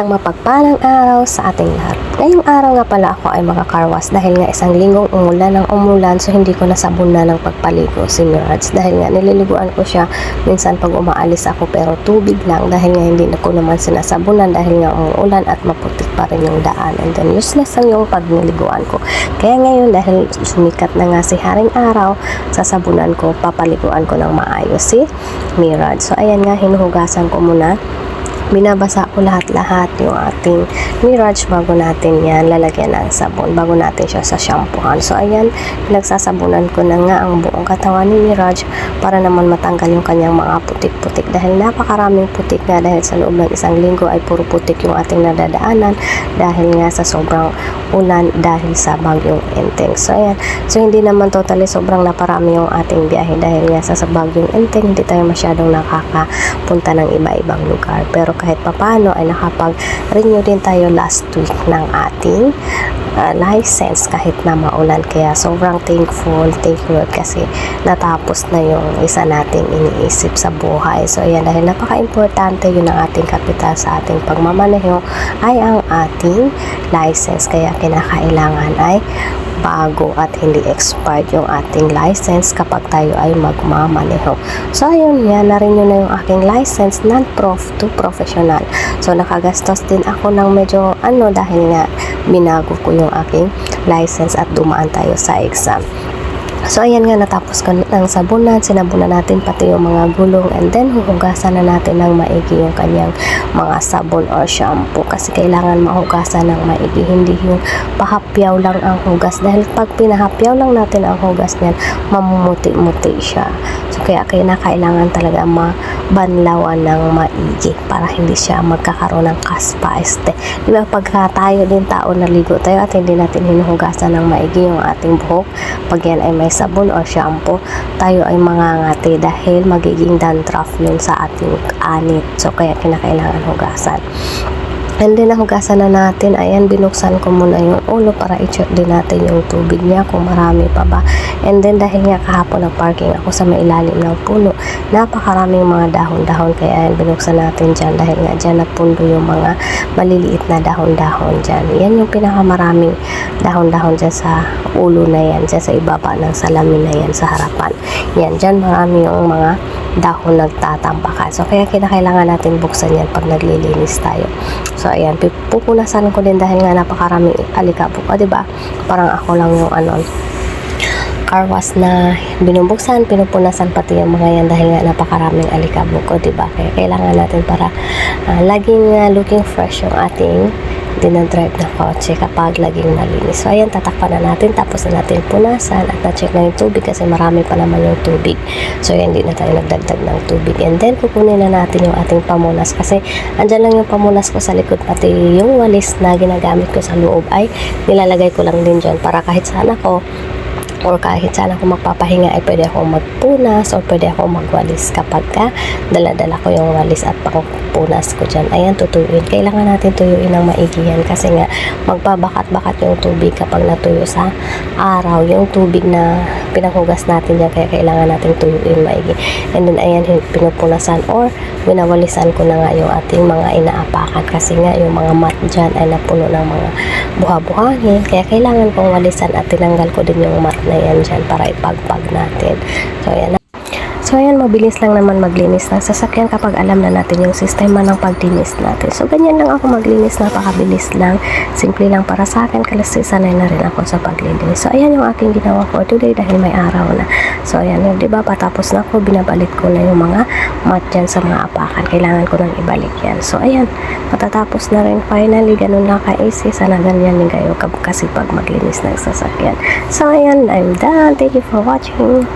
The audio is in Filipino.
Isang mapagpalang araw sa ating lahat. Ngayong araw nga pala ako ay makakarwas dahil nga isang linggong umulan ng umulan, so hindi ko nasabunan ng pagpaligo si Mirage dahil nga nililiguan ko siya minsan pag umaalis ako pero tubig lang dahil nga hindi ko naman sinasabunan dahil nga umuulan at maputik pa rin yung daan, and then useless lang yung pagniliguan ko. Kaya ngayon dahil sumikat na nga si Haring Araw, sasabunan ko, papaliguan ko ng maayos si Mirage. So ayan nga, hinuhugasan ko muna. Binabasa ko lahat-lahat yung ating Mirage bago natin yan lalagyan ng sabon, bago natin siya sa shampoohan. So ayan, nagsasabunan ko na nga ang buong katawan ni Mirage para naman matanggal yung kanyang mga putik-putik dahil napakaraming putik nga dahil sa loob ng isang linggo ay puro putik yung ating nadadaanan dahil nga sa sobrang ulan dahil sa bagyong Enteng. So ayan, so hindi naman totally sobrang naparami yung ating biyahe dahil nga sa bagyong Enteng hindi tayo masyadong nakakapunta ng iba-ibang lugar, pero kahit papano ay nakapag-renew din tayo last week ng ating license kahit na maulan, kaya sobrang thankful, thank you Lord kasi natapos na yung isa nating iniisip sa buhay. So ayan, dahil napaka-importante yun ang ating kapital sa ating pagmamaneho ay ang ating license, kaya kinakailangan ay bago at hindi expired yung ating license kapag tayo ay magmamaneho. So ayun nga, na-renew na yung aking license non-prof to professional. So nakagastos din ako ng medyo dahil nga binago ko yung aking license at dumaan tayo sa exam. So ayan nga, natapos ko ng sabunan, sinabunan natin pati yung mga gulong, and then huhugasan na natin ng maigi yung kanyang mga sabon or shampoo kasi kailangan mahugasan ng maigi, hindi yung pahapyaw lang ang hugas dahil pag pinahapyaw lang natin ang hugas niyan, mamumuti-muti siya. So kaya kailangan talaga mabanlawan ng maigi para hindi siya magkakaroon ng kaspa. Diba pagka tayo din tao naligo tayo at hindi natin hinuhugasan ng maigi yung ating buhok, pag yan ay may sabon or shampoo, tayo ay mangangati dahil magiging dandruff yun sa ating anit. So kaya kinakailangan hugasan. And then nahugasan na natin, ayan, binuksan ko muna yung ulo para i-check din natin yung tubig niya kung marami pa ba. And then dahil nga kahapon nag-parking ako sa mailalim ng puno, napakaraming mga dahon-dahon, kaya ayan, binuksan natin dyan dahil nga dyan napundo yung mga maliliit na dahon-dahon dyan. Yan yung pinakamaraming dahon-dahon dyan sa ulo na yan, dyan sa ibaba ng salamin na yan sa harapan. Yan, dyan marami yung mga dahon nagtatampakan. So kaya kinakailangan natin buksan yan pag naglilinis tayo. So ayan, pupunasan ko din dahil nga napakaraming alikabok, diba? Parang ako lang yung car wash na binubuksan, pinupunasan pati yung mga yan dahil nga napakaraming alikabok, diba? Kaya kailangan natin para laging looking fresh yung ating dinadrive na kotse kapag laging malinis. So ayan, tatakpan na natin, tapos na natin punasan at na-check na yung tubig kasi marami pa naman yung tubig. So ayan, hindi na tayo nagdagdag ng tubig, and then kukunin na natin yung ating pamunas kasi andyan lang yung pamunas ko sa likod, pati yung walis na ginagamit ko sa loob ay nilalagay ko lang din dyan para kahit saan ako or kahit saan ako magpapahinga ay pwede akong magpunas or pwede akong magwalis kapag dala-dala ko yung walis at pangpunas ko dyan. Ayan, tutuyuin. Kailangan natin tuyuin ng maigi yan kasi nga magbabakat-bakat yung tubig kapag natuyo sa araw yung tubig na pinanghugas natin yan, kaya kailangan natin tuyuin maigi. And then ayan, pinupunasan or winawalisan ko na nga yung ating mga inaapakan kasi nga yung mga mat dyan ay napuno ng mga buha-buhangin, kaya kailangan kong walisan at tinanggal ko din yung mat na yan dyan para ipagpag natin. So ayan, mabilis lang naman maglinis ng sasakyan kapag alam na natin yung sistema ng paglinis natin. So ganyan lang ako maglinis, napakabilis lang, simple lang para sa akin kasi sanay na rin ako sa paglinis. So ayan yung aking ginawa for today dahil may araw na. So ayan, yung diba patapos na ako, binabalik ko na yung mga mat dyan sa mga apakan, kailangan ko nang ibalik yan. So ayan, matatapos na rin finally, ganun lang ka-easy. Sana ganyan din kayo kasi pag maglinis ng sasakyan. So ayan, I'm done. Thank you for watching.